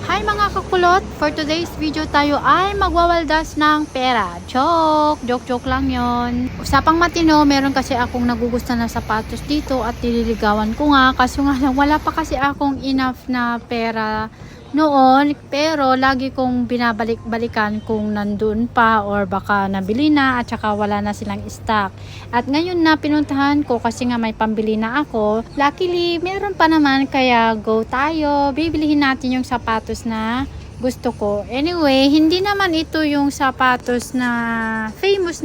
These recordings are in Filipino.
Hi mga kakulot! For today's video tayo ay magwawaldas ng pera. Joke lang yon. Usapang matino, meron kasi akong nagugustuhan na sapatos dito at nililigawan ko nga. Kaso nga lang, wala pa kasi akong enough na pera noon, pero lagi kong binabalik-balikan kung nandun pa or baka nabili na at saka wala na silang stock. At ngayon na pinuntahan ko kasi nga may pambili na ako. Luckily, meron pa naman kaya go tayo. Bibilihin natin yung sapatos na gusto ko. Anyway, hindi naman ito yung sapatos na famous.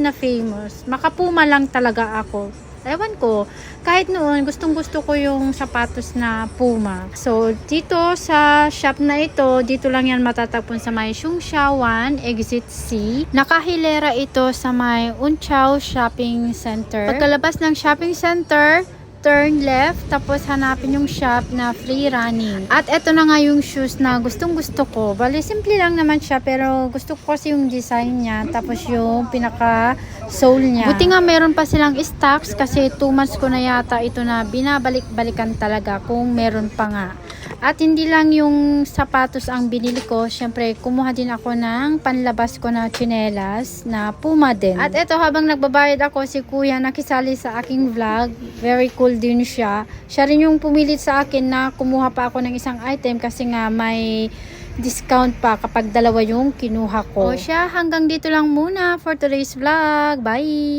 Makapuma lang talaga ako. Ewan ko, kahit noon gustong gusto ko yung sapatos na Puma. So dito sa shop na ito, dito lang yan matatagpon sa may Xungsha 1 Exit C. Nakahilera ito sa may Unchao Shopping Center. Pagkalabas ng shopping center, turn left, tapos hanapin yung shop na free running. At eto na nga yung shoes na gustong gusto ko. Bali, simple lang naman siya, pero gusto ko kasi yung design niya, tapos yung pinaka sole niya. Buti nga meron pa silang stocks kasi 2 months ko na yata ito na binabalik-balikan talaga kung meron pa nga. At hindi lang yung sapatos ang binili ko, syempre kumuha din ako ng panlabas ko na tsinelas na Puma din. At eto, habang nagbabayad ako, si kuya nakisali sa aking vlog. Very cool din siya. Siya rin yung pumilit sa akin na kumuha pa ako ng isang item kasi nga may discount pa kapag dalawa yung kinuha ko. O siya, hanggang dito lang muna for today's vlog. Bye!